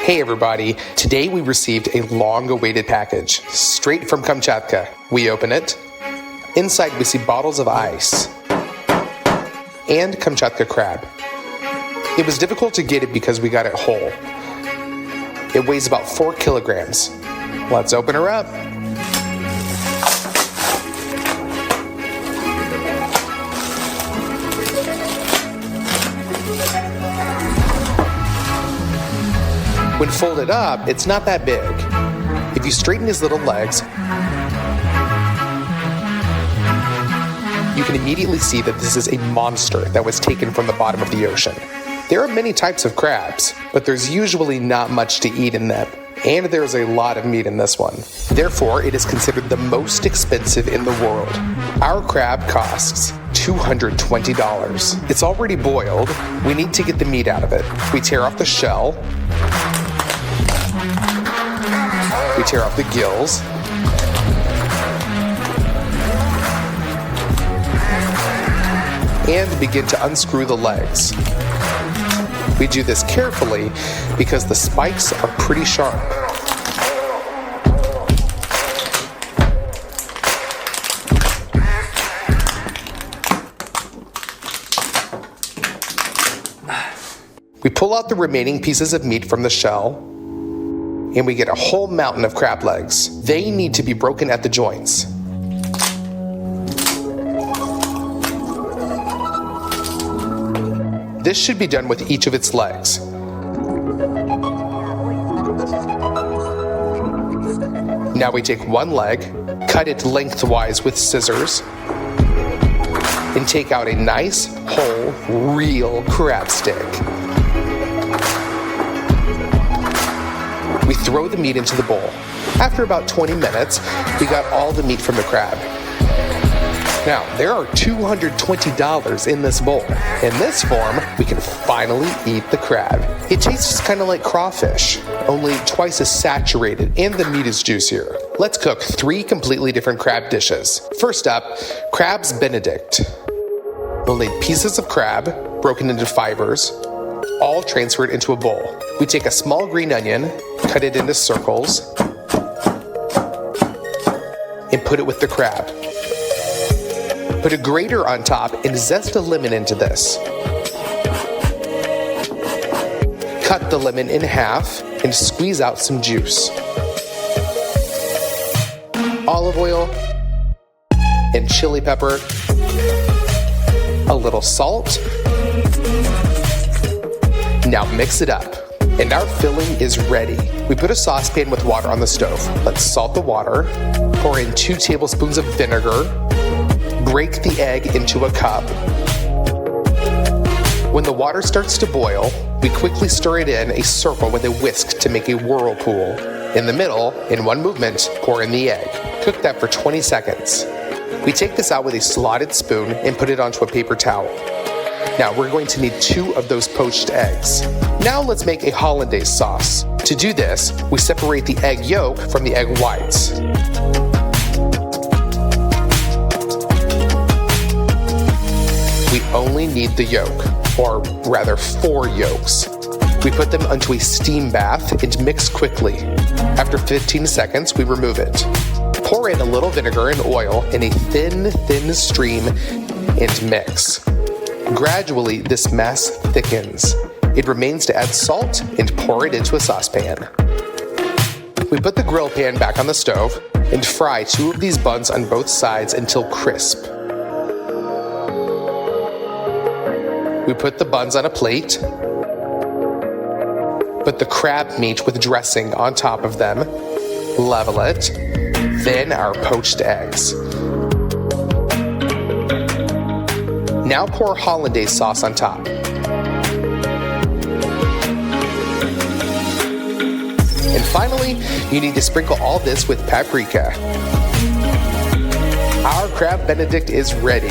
Hey everybody, today we received a long-awaited package, straight from Kamchatka. We open it. Inside we see bottles of ice and Kamchatka crab. It was difficult to get it because we got it whole. It weighs about 4 kilograms. Let's open her up. When folded up, it's not that big. If you straighten his little legs, you can immediately see that this is a monster that was taken from the bottom of the ocean. There are many types of crabs, but there's usually not much to eat in them, and there's a lot of meat in this one. Therefore, it is considered the most expensive in the world. Our crab costs $220. It's already boiled. We need to get the meat out of it. We tear off the shell. We tear off the gills. And begin to unscrew the legs. We do this carefully because the spikes are pretty sharp. We pull out the remaining pieces of meat from the shell, and we get a whole mountain of crab legs. They need to be broken at the joints. This should be done with each of its legs. Now we take one leg, cut it lengthwise with scissors, and take out a nice, whole, real crab stick. We throw the meat into the bowl. After about 20 minutes, we got all the meat from the crab. Now, there are $220 in this bowl. In this form, we can finally eat the crab. It tastes kind of like crawfish, only twice as saturated, and the meat is juicier. Let's cook 3 completely different crab dishes. First up, crab's Benedict. We'll need pieces of crab, broken into fibers, all transferred into a bowl. We take a small green onion, cut it into circles, and put it with the crab. Put a grater on top and zest a lemon into this. Cut the lemon in half and squeeze out some juice. Olive oil and chili pepper, a little salt. Now mix it up. And our filling is ready. We put a saucepan with water on the stove. Let's salt the water, pour in 2 tablespoons of vinegar, break the egg into a cup. When the water starts to boil, we quickly stir it in a circle with a whisk to make a whirlpool. In the middle, in one movement, pour in the egg. Cook that for 20 seconds. We take this out with a slotted spoon and put it onto a paper towel. Now we're going to need 2 of those poached eggs. Now let's make a hollandaise sauce. To do this, we separate the egg yolk from the egg whites. We only need the yolk, or rather 4 yolks. We put them onto a steam bath and mix quickly. After 15 seconds, we remove it. Pour in a little vinegar and oil in a thin stream and mix. Gradually, this mass thickens. It remains to add salt and pour it into a saucepan. We put the grill pan back on the stove and fry 2 of these buns on both sides until crisp. We put the buns on a plate, put the crab meat with dressing on top of them, level it, then our poached eggs. Now pour hollandaise sauce on top. And finally, you need to sprinkle all this with paprika. Our crab Benedict is ready.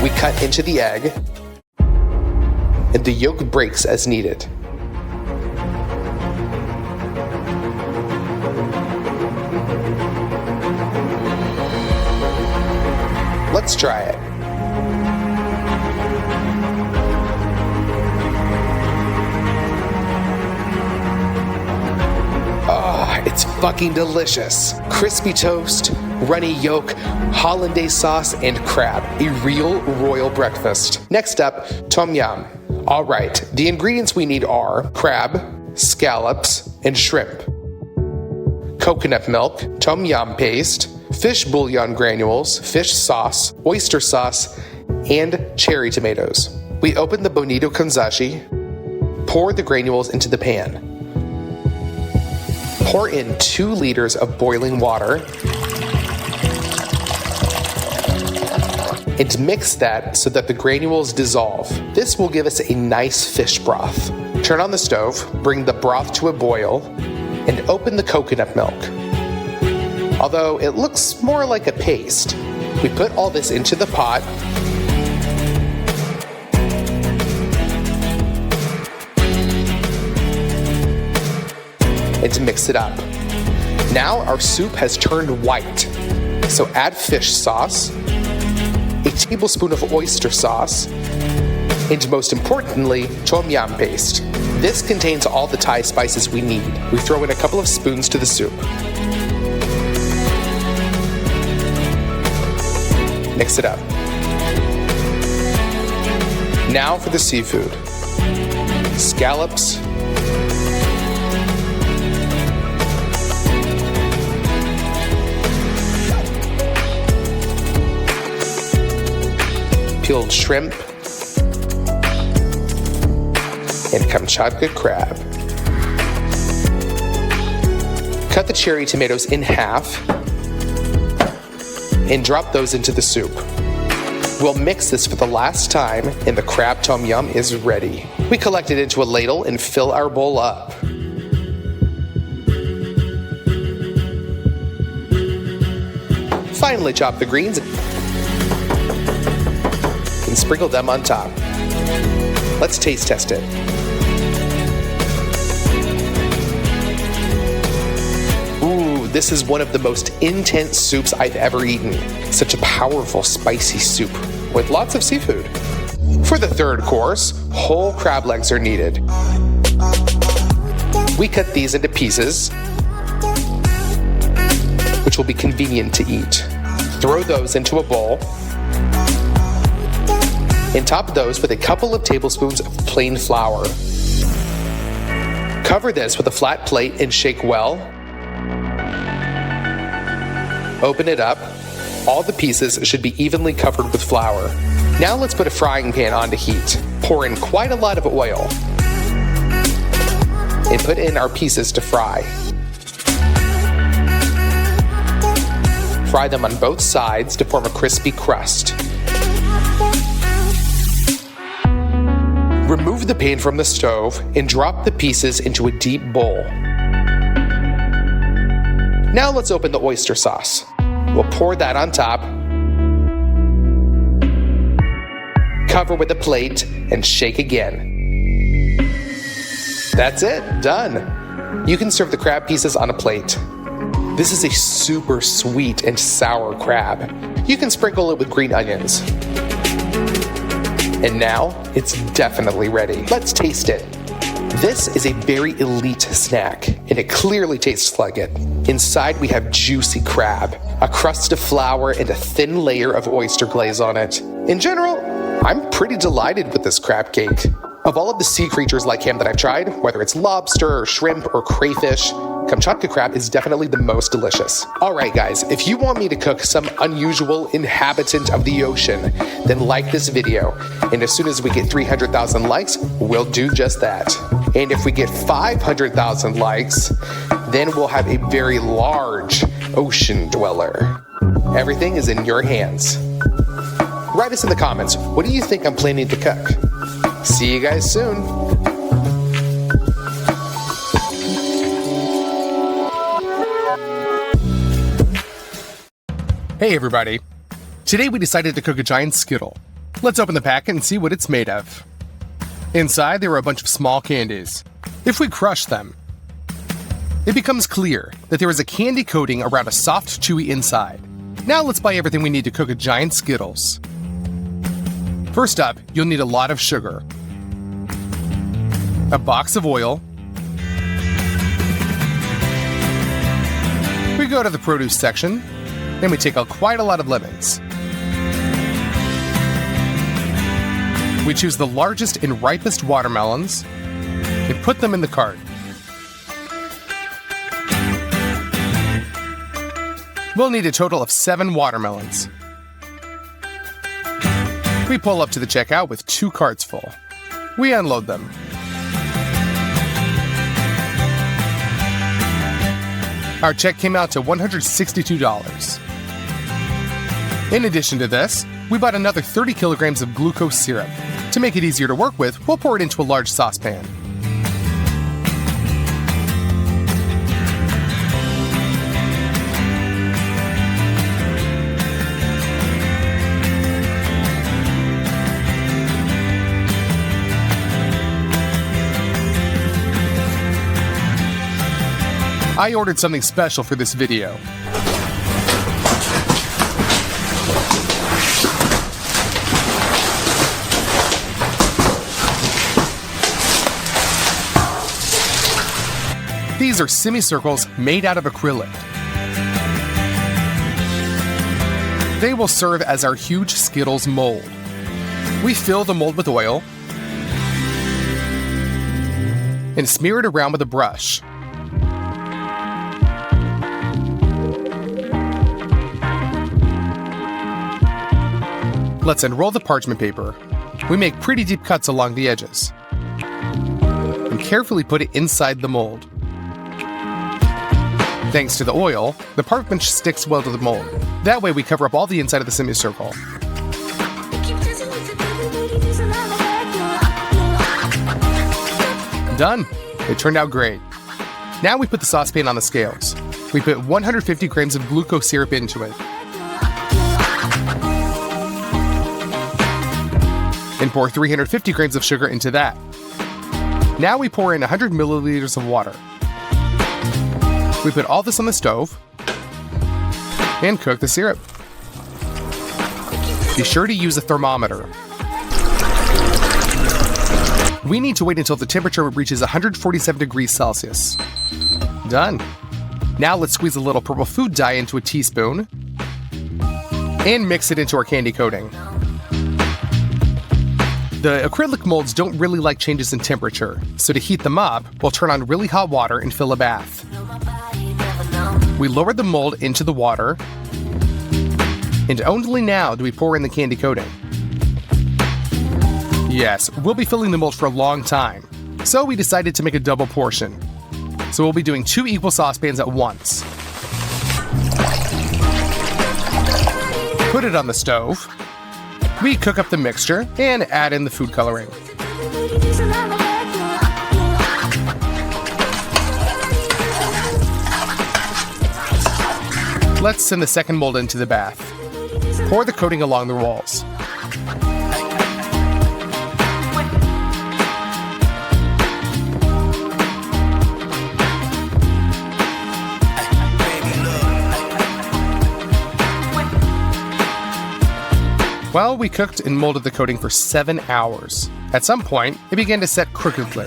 We cut into the egg, and the yolk breaks as needed. Let's try it. fucking delicious. Crispy toast, runny yolk, hollandaise sauce, and crab. A real royal breakfast. Next up, tom yum. Alright, the ingredients we need are crab, scallops, and shrimp. Coconut milk, tom yum paste, fish bouillon granules, fish sauce, oyster sauce, and cherry tomatoes. We open the bonito kanzashi, pour the granules into the pan. Pour in 2 liters of boiling water and mix that so that the granules dissolve. This will give us a nice fish broth. Turn on the stove, bring the broth to a boil, and open the coconut milk. Although it looks more like a paste, we put all this into the pot and to mix it up. Now our soup has turned white, so add fish sauce, a tablespoon of oyster sauce, and most importantly, tom yum paste. This contains all the Thai spices we need. We throw in a couple of spoons to the soup. Mix it up. Now for the seafood. Scallops, peeled shrimp, and Kamchatka crab. Cut the cherry tomatoes in half and drop those into the soup. We'll mix this for the last time and the crab tom yum is ready. We collect it into a ladle and fill our bowl up. Finally chop the greens and sprinkle them on top. Let's taste test it. Ooh, this is one of the most intense soups I've ever eaten. Such a powerful, spicy soup with lots of seafood. For the third course, whole crab legs are needed. We cut these into pieces, which will be convenient to eat. Throw those into a bowl and top those with a couple of tablespoons of plain flour. Cover this with a flat plate and shake well. Open it up. All the pieces should be evenly covered with flour. Now let's put a frying pan on to heat. Pour in quite a lot of oil and put in our pieces to fry. Fry them on both sides to form a crispy crust. Remove the pan from the stove and drop the pieces into a deep bowl. Now let's open the oyster sauce. We'll pour that on top, cover with a plate, and shake again. That's it, done. You can serve the crab pieces on a plate. This is a super sweet and sour crab. You can sprinkle it with green onions. And now, it's definitely ready. Let's taste it. This is a very elite snack, and it clearly tastes like it. Inside, we have juicy crab, a crust of flour, and a thin layer of oyster glaze on it. In general, I'm pretty delighted with this crab cake. Of all of the sea creatures like him that I've tried, whether it's lobster or shrimp or crayfish, Kamchatka crab is definitely the most delicious. Alright guys, if you want me to cook some unusual inhabitant of the ocean, then like this video. And as soon as we get 300,000 likes, we'll do just that. And if we get 500,000 likes, then we'll have a very large ocean dweller. Everything is in your hands. Write us in the comments, what do you think I'm planning to cook? See you guys soon. Hey everybody. Today we decided to cook a giant Skittle. Let's open the packet and see what it's made of. Inside there are a bunch of small candies. If we crush them, it becomes clear that there is a candy coating around a soft, chewy inside. Now let's buy everything we need to cook a giant Skittles. First up, you'll need a lot of sugar, a box of oil, go to the produce section, and we take out quite a lot of lemons. We choose the largest and ripest watermelons and put them in the cart. We'll need a total of 7 watermelons. We pull up to the checkout with 2 carts full. We unload them. Our check came out to $162. In addition to this, we bought another 30 kilograms of glucose syrup. To make it easier to work with, we'll pour it into a large saucepan. I ordered something special for this video. These are semicircles made out of acrylic. They will serve as our huge Skittles mold. We fill the mold with oil and smear it around with a brush. Let's unroll the parchment paper. We make pretty deep cuts along the edges and carefully put it inside the mold. Thanks to the oil, the parchment sticks well to the mold. That way we cover up all the inside of the semicircle. Done! It turned out great. Now we put the saucepan on the scales. We put 150 grams of glucose syrup into it. And pour 350 grams of sugar into that. Now we pour in 100 milliliters of water. We put all this on the stove and cook the syrup. Be sure to use a thermometer. We need to wait until the temperature reaches 147 degrees Celsius. Done. Now let's squeeze a little purple food dye into a teaspoon and mix it into our candy coating. The acrylic molds don't really like changes in temperature, so to heat them up, we'll turn on really hot water and fill a bath. We lower the mold into the water, and only now do we pour in the candy coating. Yes, we'll be filling the mold for a long time, so we decided to make a double portion. So we'll be doing 2 equal saucepans at once. Put it on the stove. We cook up the mixture and add in the food coloring. Let's send the second mold into the bath. Pour the coating along the walls. Well, we cooked and molded the coating for 7 hours. At some point, it began to set crookedly.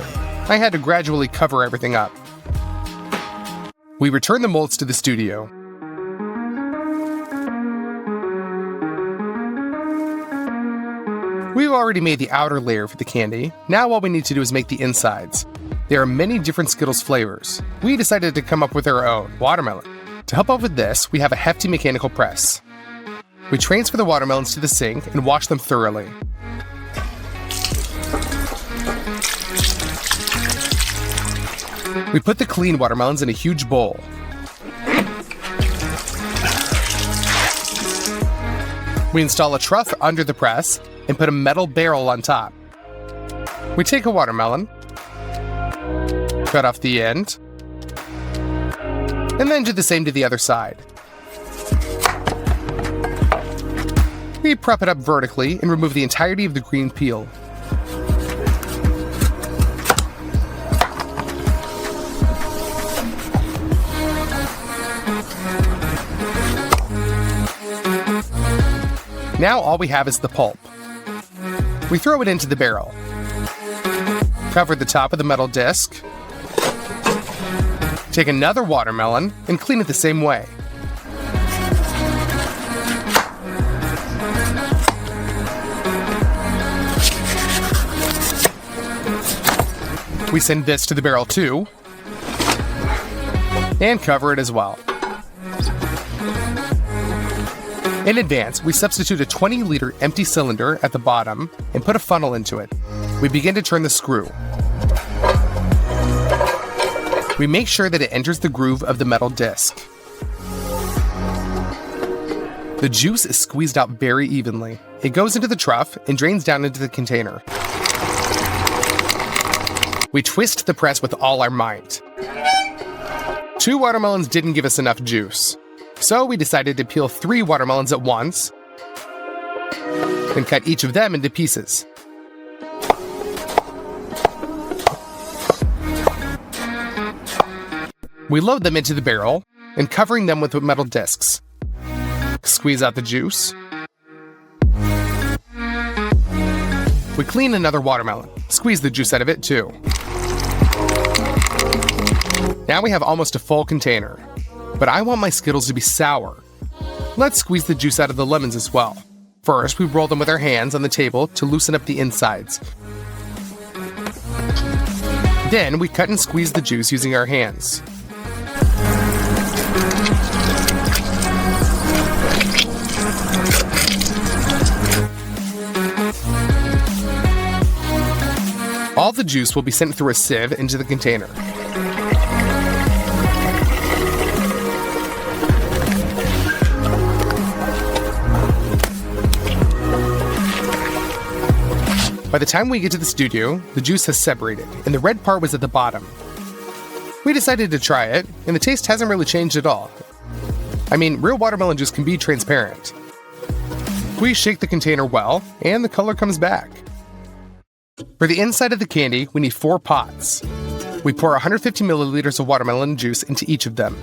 I had to gradually cover everything up. We returned the molds to the studio. We've already made the outer layer for the candy. Now all we need to do is make the insides. There are many different Skittles flavors. We decided to come up with our own, watermelon. To help out with this, we have a hefty mechanical press. We transfer the watermelons to the sink and wash them thoroughly. We put the clean watermelons in a huge bowl. We install a trough under the press and put a metal barrel on top. We take a watermelon, cut off the end, and then do the same to the other side. We prop it up vertically and remove the entirety of the green peel. Now all we have is the pulp. We throw it into the barrel. Cover the top of the metal disc. Take another watermelon and clean it the same way. We send this to the barrel too, and cover it as well. In advance, we substitute a 20-liter empty cylinder at the bottom and put a funnel into it. We begin to turn the screw. We make sure that it enters the groove of the metal disc. The juice is squeezed out very evenly. It goes into the trough and drains down into the container. We twist the press with all our might. 2 watermelons didn't give us enough juice, so we decided to peel 3 watermelons at once and cut each of them into pieces. We load them into the barrel and covering them with metal discs. Squeeze out the juice. We clean another watermelon. Squeeze the juice out of it too. Now we have almost a full container, but I want my Skittles to be sour. Let's squeeze the juice out of the lemons as well. First, we roll them with our hands on the table to loosen up the insides. Then we cut and squeeze the juice using our hands. All the juice will be sent through a sieve into the container. By the time we get to the studio, the juice has separated, and the red part was at the bottom. We decided to try it, and the taste hasn't really changed at all. I mean, real watermelon juice can be transparent. We shake the container well, and the color comes back. For the inside of the candy, we need 4 pots. We pour 150 milliliters of watermelon juice into each of them.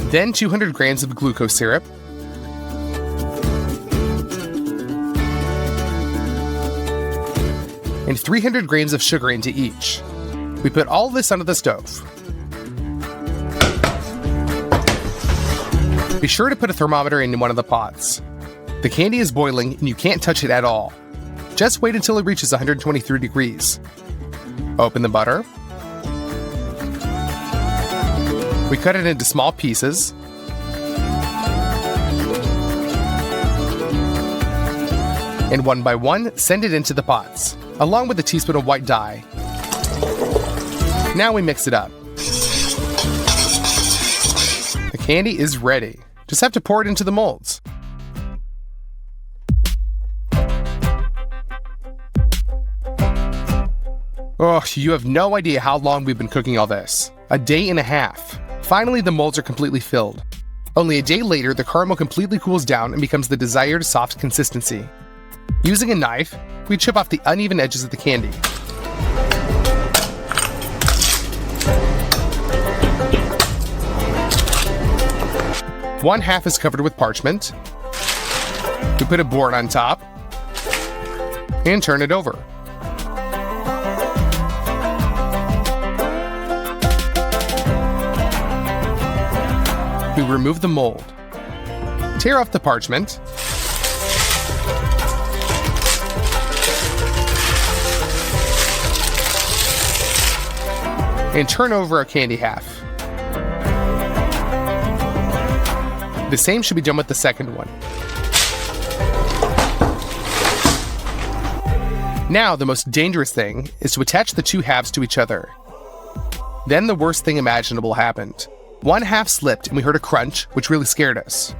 Then 200 grams of glucose syrup, and 300 grams of sugar into each. We put all this onto the stove. Be sure to put a thermometer in one of the pots. The candy is boiling and you can't touch it at all. Just wait until it reaches 123 degrees. Open the butter. We cut it into small pieces. And one by one, send it into the pots, along with a teaspoon of white dye. Now we mix it up. The candy is ready. Just have to pour it into the molds. Oh, you have no idea how long we've been cooking all this. A day and a half. Finally, the molds are completely filled. Only a day later, the caramel completely cools down and becomes the desired soft consistency. Using a knife, we chip off the uneven edges of the candy. One half is covered with parchment. We put a board on top and turn it over. We remove the mold. Tear off the parchment. And turn over our candy half. The same should be done with the second one. Now, the most dangerous thing is to attach the 2 halves to each other. Then the worst thing imaginable happened. One half slipped and we heard a crunch, which really scared us.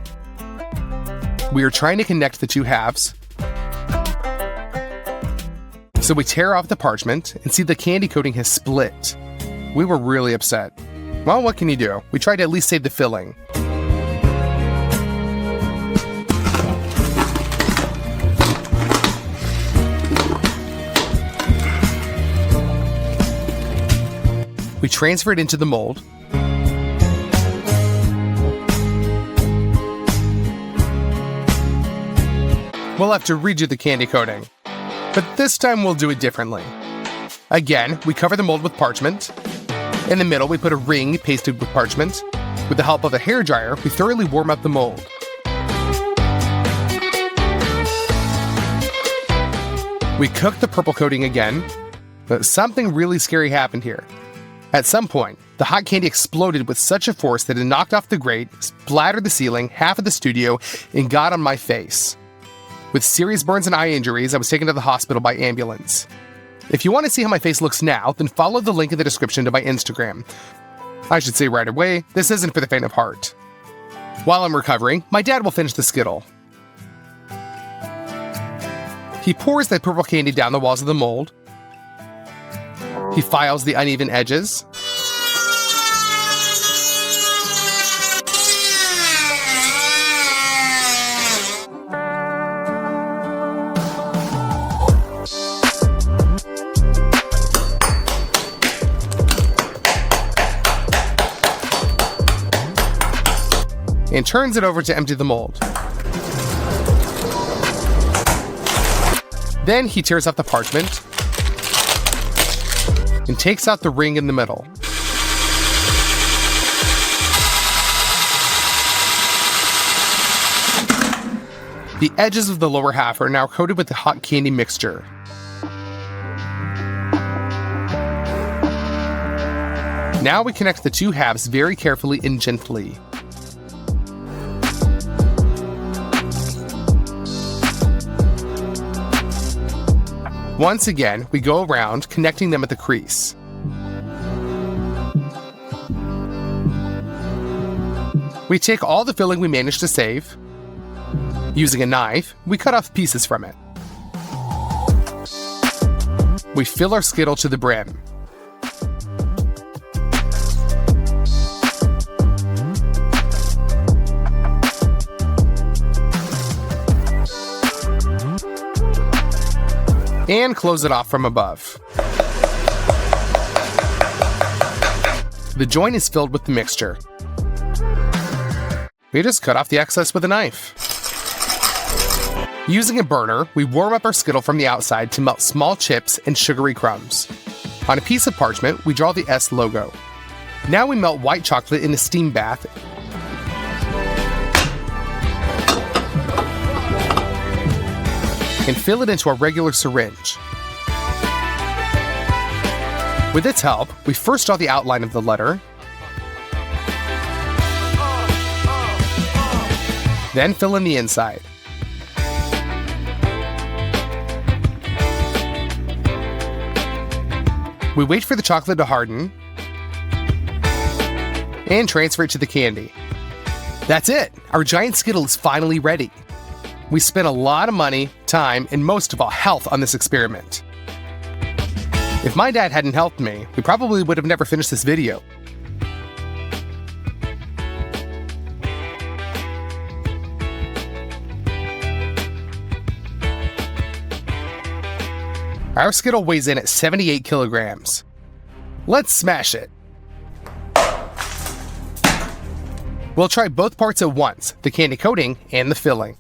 We were trying to connect the 2 halves. So we tear off the parchment and see the candy coating has split. We were really upset. Well, what can you do? We tried to at least save the filling. We transfer it into the mold. we'll have to redo the candy coating. But this time we'll do it differently. Again, we cover the mold with parchment. In the middle, we put a ring pasted with parchment. With the help of a hairdryer, we thoroughly warm up the mold. We cook the purple coating again, but something really scary happened here. At some point, the hot candy exploded with such a force that it knocked off the grate, splattered the ceiling, half of the studio, and got on my face. With serious burns and eye injuries, I was taken to the hospital by ambulance. If you want to see how my face looks now, then follow the link in the description to my Instagram. I should say right away, this isn't for the faint of heart. While I'm recovering, my dad will finish the Skittle. He pours that purple candy down the walls of the mold. He files the uneven edges. And turns it over to empty the mold. Then he tears off the parchment and takes out the ring in the middle. The edges of the lower half are now coated with the hot candy mixture. Now we connect the two halves very carefully and gently. Once again, we go around, connecting them at the crease. We take all the filling we managed to save. Using a knife, we cut off pieces from it. We fill our Skittle to the brim. And close it off from above. The joint is filled with the mixture. We just cut off the excess with a knife. Using a burner, we warm up our Skittle from the outside to melt small chips and sugary crumbs. On a piece of parchment, we draw the S logo. Now we melt white chocolate in a steam bath and fill it into a regular syringe. With its help, we first draw the outline of the letter, then fill in the inside. We wait for the chocolate to harden and transfer it to the candy. That's it! Our giant Skittle is finally ready. We spent a lot of money, time, and most of all, health on this experiment. If my dad hadn't helped me, we probably would have never finished this video. Our Skittle weighs in at 78 kilograms. Let's smash it. We'll try both parts at once, the candy coating and the filling.